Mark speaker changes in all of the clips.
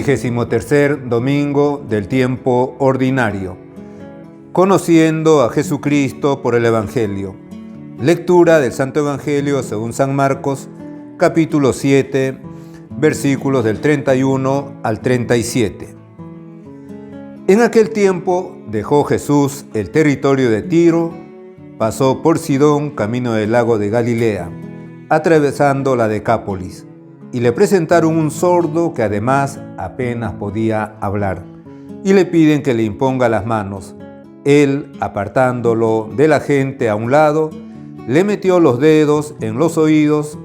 Speaker 1: 23º domingo del tiempo ordinario. Conociendo a Jesucristo por el Evangelio. Lectura del Santo Evangelio según San Marcos, capítulo 7, versículos del 31 al 37. En aquel tiempo dejó Jesús el territorio de Tiro, pasó por Sidón, camino del lago de Galilea, atravesando la Decápolis, y le presentaron un sordo que además apenas podía hablar, y le piden que le imponga las manos. Él, apartándolo de la gente a un lado, le metió los dedos en los oídos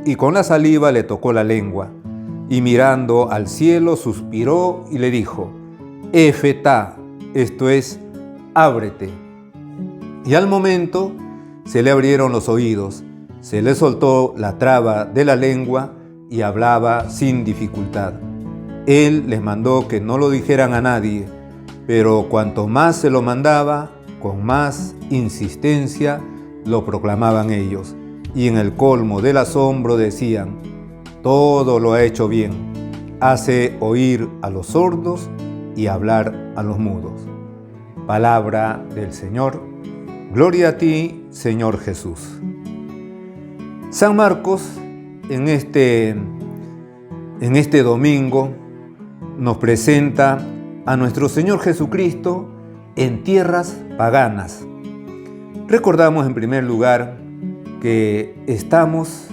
Speaker 1: y con la saliva le tocó la lengua, y mirando al cielo suspiró y le dijo: Efetá, esto es, ábrete. Y al momento se le abrieron los oídos, se le soltó la traba de la lengua y hablaba sin dificultad. Él les mandó que no lo dijeran a nadie, pero cuanto más se lo mandaba, con más insistencia lo proclamaban ellos, y en el colmo del asombro decían: todo lo ha hecho bien, hace oír a los sordos y hablar a los mudos. Palabra del Señor. Gloria a ti, Señor Jesús. San Marcos, en este domingo, nos presenta a nuestro Señor Jesucristo en tierras paganas. Recordamos en primer lugar que estamos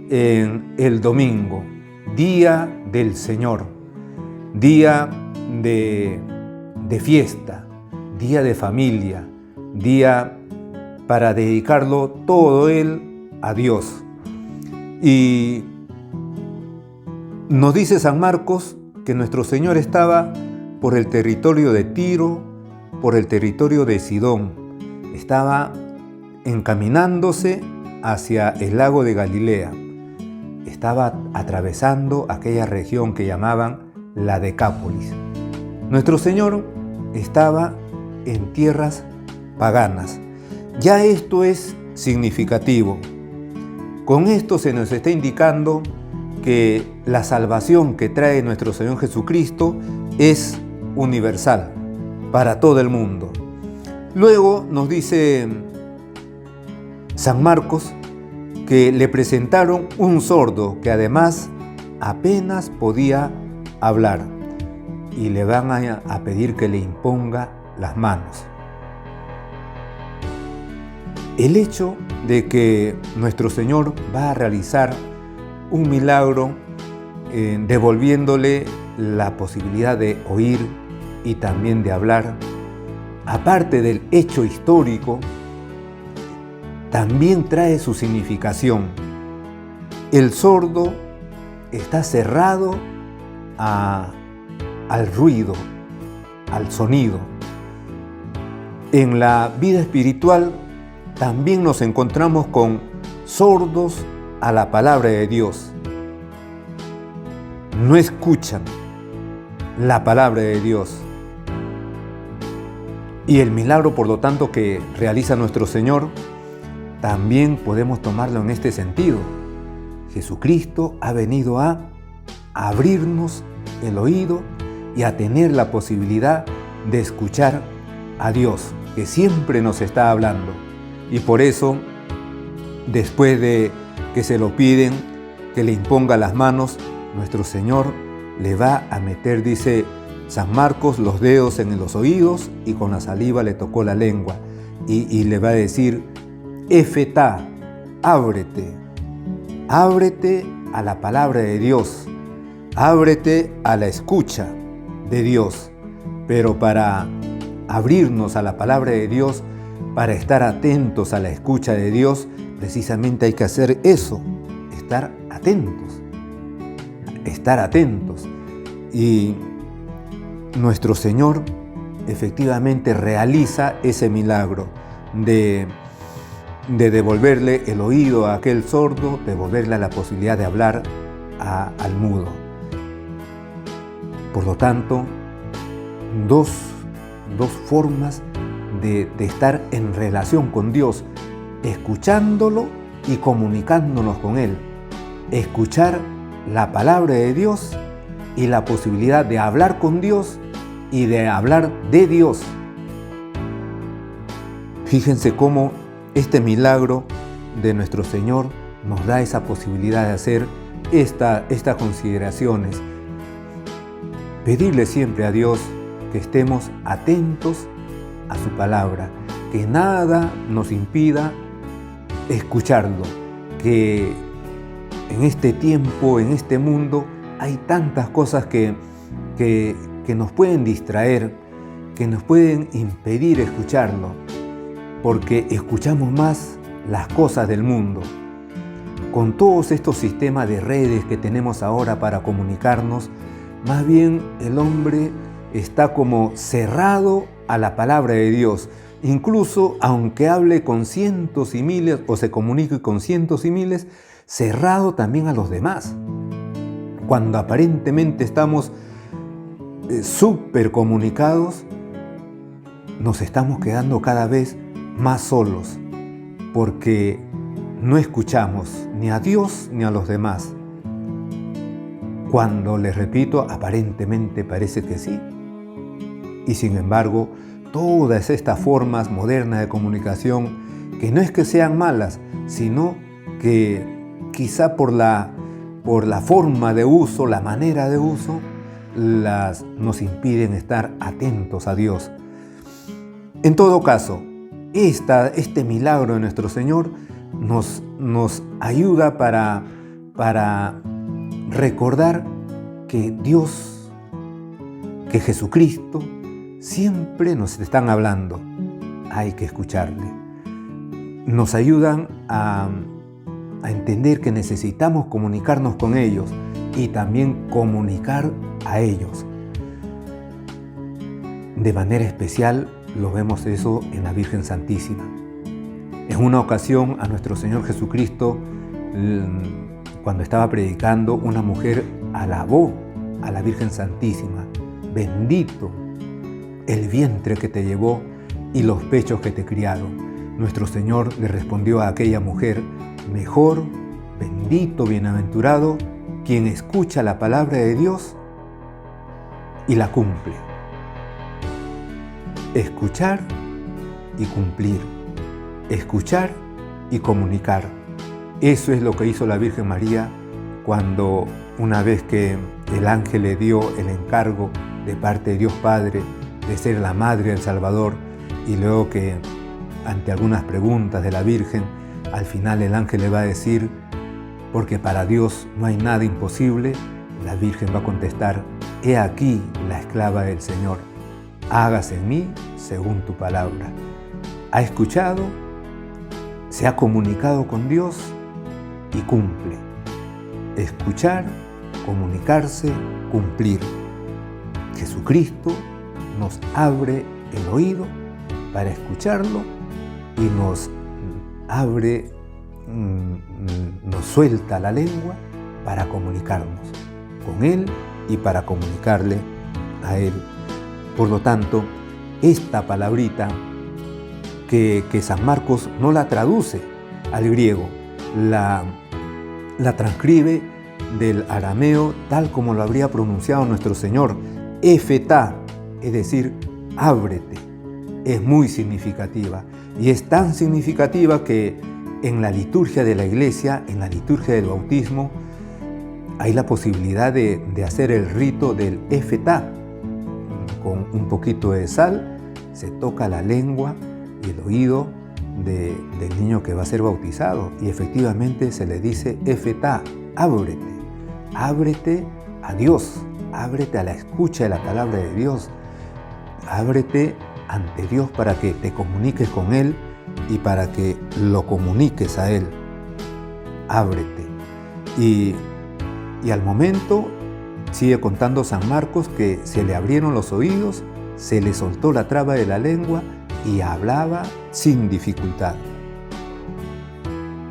Speaker 1: en el domingo, día del Señor, día de fiesta, día de familia, día para dedicarlo todo Él a Dios. Y nos dice San Marcos que nuestro Señor estaba por el territorio de Tiro, por el territorio de Sidón. Estaba encaminándose hacia el lago de Galilea. Estaba atravesando aquella región que llamaban la Decápolis. Nuestro Señor estaba en tierras paganas. Ya esto es significativo. Con esto se nos está indicando que la salvación que trae nuestro Señor Jesucristo es universal, para todo el mundo. Luego nos dice San Marcos que le presentaron un sordo que además apenas podía hablar, y le van a pedir que le imponga las manos. El hecho de que nuestro Señor va a realizar un milagro devolviéndole la posibilidad de oír y también de hablar, aparte del hecho histórico, también trae su significación. El sordo está cerrado al ruido, al sonido. En la vida espiritual también nos encontramos con sordos a la palabra de Dios. No escuchan la palabra de Dios. Y el milagro, por lo tanto, que realiza nuestro Señor, también podemos tomarlo en este sentido. Jesucristo ha venido a abrirnos el oído y a tener la posibilidad de escuchar a Dios, que siempre nos está hablando. Y por eso, después de que se lo piden, que le imponga las manos, nuestro Señor le va a meter, dice San Marcos, los dedos en los oídos y con la saliva le tocó la lengua. Y le va a decir: Efetá, ábrete. Ábrete a la palabra de Dios. Ábrete a la escucha de Dios. Pero para abrirnos a la palabra de Dios, para estar atentos a la escucha de Dios, precisamente hay que hacer eso, estar atentos. Estar atentos. Y nuestro Señor efectivamente realiza ese milagro de devolverle el oído a aquel sordo, devolverle la posibilidad de hablar al mudo. Por lo tanto, dos formas de estar en relación con Dios, escuchándolo y comunicándonos con Él. Escuchar la palabra de Dios y la posibilidad de hablar con Dios y de hablar de Dios. Fíjense cómo este milagro de nuestro Señor nos da esa posibilidad de hacer estas consideraciones. Pedirle siempre a Dios que estemos atentos a su palabra, que nada nos impida escucharlo, que en este tiempo, en este mundo, hay tantas cosas que nos pueden distraer, que nos pueden impedir escucharlo, porque escuchamos más las cosas del mundo. Con todos estos sistemas de redes que tenemos ahora para comunicarnos, más bien el hombre está como cerrado a la palabra de Dios. Incluso aunque hable con cientos y miles o se comunique con cientos y miles, cerrado también a los demás. Cuando aparentemente estamos súper comunicados, nos estamos quedando cada vez más solos, porque no escuchamos ni a Dios ni a los demás. Cuando, les repito, aparentemente parece que sí. Y sin embargo, todas estas formas modernas de comunicación, que no es que sean malas, sino que quizá por la forma de uso, la manera de uso, nos impiden estar atentos a Dios. En todo caso, este milagro de nuestro Señor nos ayuda para recordar que Dios, que Jesucristo, siempre nos están hablando. Hay que escucharle. Nos ayudan a entender que necesitamos comunicarnos con ellos y también comunicar a ellos. De manera especial lo vemos eso en la Virgen Santísima. En una ocasión a nuestro Señor Jesucristo, cuando estaba predicando, una mujer alabó a la Virgen Santísima. Bendito el vientre que te llevó y los pechos que te criaron. Nuestro Señor le respondió a aquella mujer: mejor, bendito, bienaventurado, quien escucha la palabra de Dios y la cumple. Escuchar y cumplir. Escuchar y comunicar. Eso es lo que hizo la Virgen María cuando, una vez que el ángel le dio el encargo de parte de Dios Padre de ser la madre del Salvador, y luego que ante algunas preguntas de la Virgen, al final el ángel le va a decir: porque para Dios no hay nada imposible, la Virgen va a contestar: he aquí la esclava del Señor, hágase en mí según tu palabra. Ha escuchado, se ha comunicado con Dios y cumple. Escuchar, comunicarse, cumplir. Jesucristo nos abre el oído para escucharlo y nos abre, nos suelta la lengua para comunicarnos con Él y para comunicarle a Él. Por lo tanto, esta palabrita que San Marcos no la traduce al griego, la transcribe del arameo tal como lo habría pronunciado nuestro Señor, Efetá, es decir, ábrete. Es muy significativa, y es tan significativa que en la liturgia de la Iglesia, en la liturgia del bautismo, hay la posibilidad de hacer el rito del Efetá. Con un poquito de sal se toca la lengua y el oído del niño que va a ser bautizado, y efectivamente se le dice: Efetá, ábrete, ábrete a Dios, ábrete a la escucha de la palabra de Dios, ábrete ante Dios para que te comuniques con Él y para que lo comuniques a Él. Ábrete. Y al momento sigue contando San Marcos que se le abrieron los oídos, se le soltó la traba de la lengua y hablaba sin dificultad.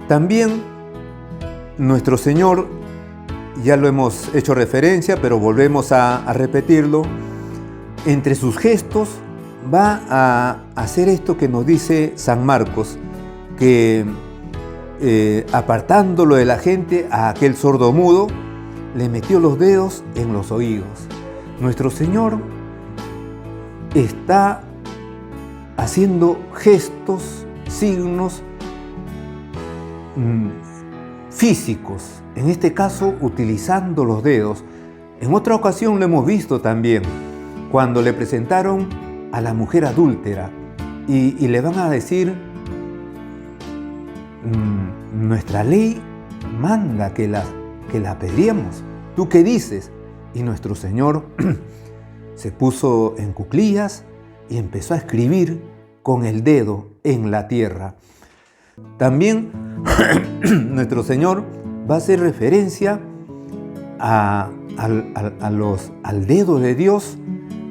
Speaker 1: También nuestro Señor, ya lo hemos hecho referencia, pero volvemos a repetirlo, entre sus gestos va a hacer esto que nos dice San Marcos, que apartándolo de la gente, a aquel sordo mudo, le metió los dedos en los oídos. Nuestro Señor está haciendo gestos, signos físicos, en este caso utilizando los dedos. En otra ocasión lo hemos visto también, cuando le presentaron a la mujer adúltera y le van a decir, nuestra ley manda que la apedreemos. ¿Tú qué dices? Y nuestro Señor se puso en cuclillas y empezó a escribir con el dedo en la tierra. También nuestro Señor va a hacer referencia al dedo de Dios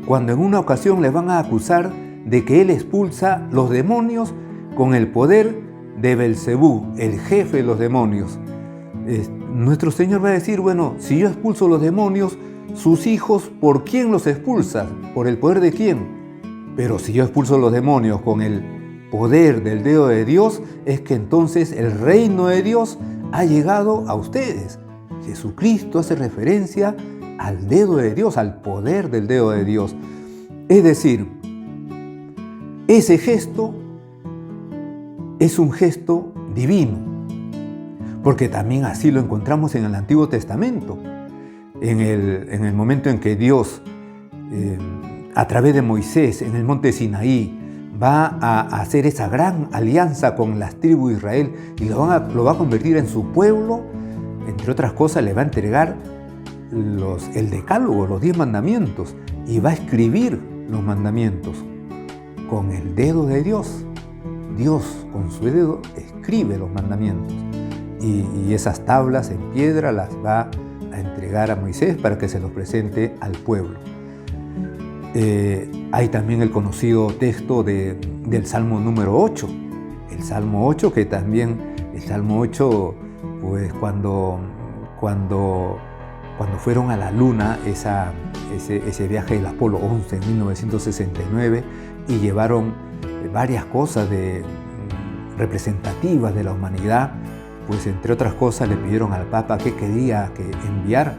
Speaker 1: cuando en una ocasión le van a acusar de que Él expulsa los demonios con el poder de Belcebú, el jefe de los demonios. Nuestro Señor va a decir, bueno, si yo expulso los demonios, sus hijos, ¿por quién los expulsa? ¿Por el poder de quién? Pero si yo expulso los demonios con el poder del dedo de Dios, es que entonces el reino de Dios ha llegado a ustedes. Jesucristo hace referencia al dedo de Dios, al poder del dedo de Dios. Es decir, ese gesto es un gesto divino, porque también así lo encontramos en el Antiguo Testamento. En el momento en que Dios, a través de Moisés, en el monte Sinaí, va a hacer esa gran alianza con las tribus de Israel y lo va a convertir en su pueblo, entre otras cosas le va a entregar el decálogo, los 10 mandamientos, y va a escribir los mandamientos con el dedo de Dios. Dios con su dedo escribe los mandamientos y esas tablas en piedra las va a entregar a Moisés para que se los presente al pueblo. Hay también el conocido texto del Salmo número 8. El Salmo 8, que también, el Salmo 8, pues cuando fueron a la Luna, ese viaje del Apolo 11 en 1969, y llevaron varias cosas representativas de la humanidad, pues entre otras cosas le pidieron al Papa que quería enviar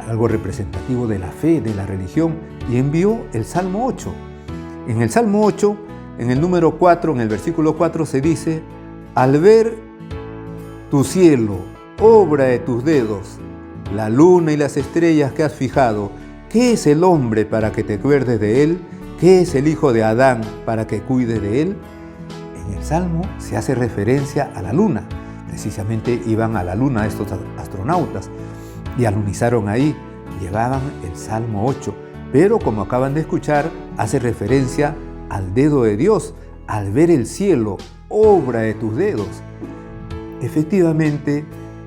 Speaker 1: algo representativo de la fe, de la religión, y envió el Salmo 8. En el Salmo 8, en el número 4, en el versículo 4 se dice: al ver tu cielo, obra de tus dedos, la luna y las estrellas que has fijado, ¿qué es el hombre para que te acuerdes de él? ¿Qué es el hijo de Adán para que cuides de él? En el Salmo se hace referencia a la luna. Precisamente iban a la luna estos astronautas y alunizaron ahí, llevaban el Salmo 8. Pero como acaban de escuchar, hace referencia al dedo de Dios, al ver el cielo, obra de tus dedos. Efectivamente,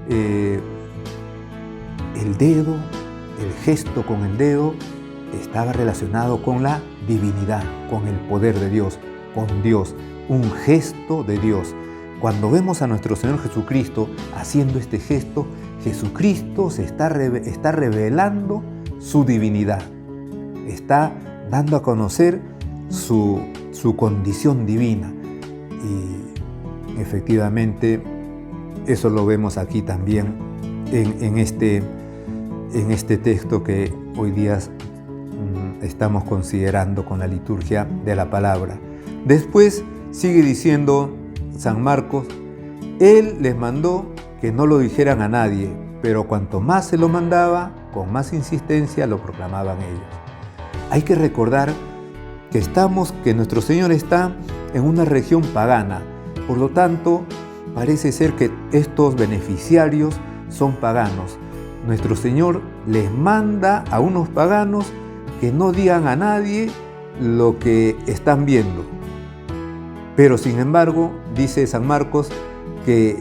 Speaker 1: el dedo, el gesto con el dedo, estaba relacionado con la divinidad, con el poder de Dios, con Dios, un gesto de Dios. Cuando vemos a nuestro Señor Jesucristo haciendo este gesto, Jesucristo se está revelando su divinidad, está dando a conocer su condición divina. Y efectivamente eso lo vemos aquí también en este texto que hoy día estamos considerando con la liturgia de la palabra. Después sigue diciendo San Marcos: Él les mandó que no lo dijeran a nadie, pero cuanto más se lo mandaba, con más insistencia lo proclamaban ellos. Hay que recordar que nuestro Señor está en una región pagana, por lo tanto, parece ser que estos beneficiarios son paganos. Nuestro Señor les manda a unos paganos que no digan a nadie lo que están viendo. Pero sin embargo, dice San Marcos que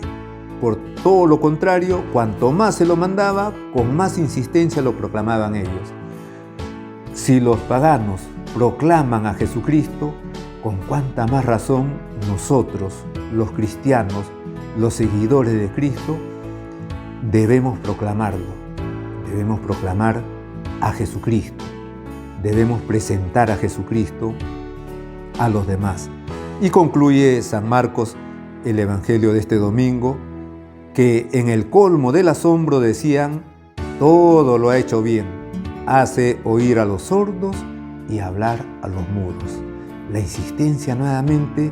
Speaker 1: por todo lo contrario, cuanto más se lo mandaba, con más insistencia lo proclamaban ellos. Si los paganos proclaman a Jesucristo, con cuánta más razón nosotros, los cristianos, los seguidores de Cristo, debemos proclamarlo. Debemos proclamar a Jesucristo. Debemos presentar a Jesucristo a los demás. Y concluye San Marcos el Evangelio de este domingo, que en el colmo del asombro decían: todo lo ha hecho bien. Hace oír a los sordos y hablar a los mudos. La insistencia nuevamente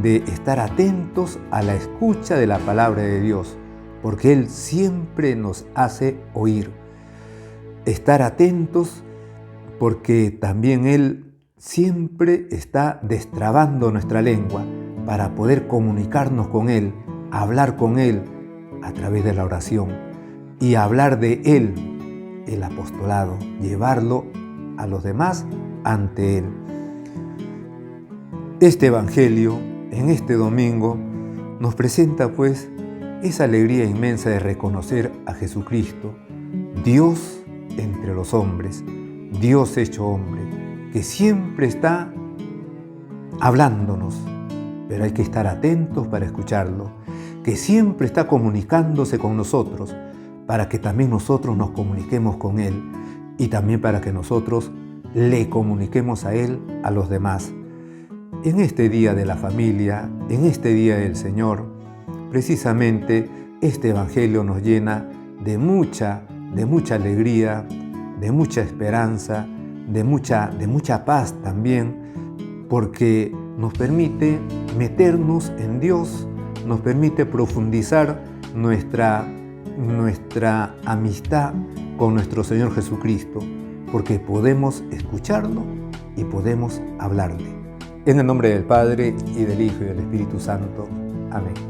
Speaker 1: de estar atentos a la escucha de la palabra de Dios, porque Él siempre nos hace oír. Estar atentos porque también Él siempre está destrabando nuestra lengua para poder comunicarnos con Él, hablar con Él a través de la oración y hablar de Él, el apostolado, llevarlo a los demás ante Él. Este Evangelio, en este domingo, nos presenta pues esa alegría inmensa de reconocer a Jesucristo, Dios entre los hombres, Dios hecho hombre, que siempre está hablándonos, pero hay que estar atentos para escucharlo, que siempre está comunicándose con nosotros, para que también nosotros nos comuniquemos con Él y también para que nosotros le comuniquemos a Él a los demás. En este día de la familia, en este día del Señor, precisamente este Evangelio nos llena de mucha alegría, de mucha esperanza, de mucha paz también, porque nos permite meternos en Dios, nos permite profundizar nuestra amistad con nuestro Señor Jesucristo, porque podemos escucharlo y podemos hablarle. En el nombre del Padre, y del Hijo, y del Espíritu Santo. Amén.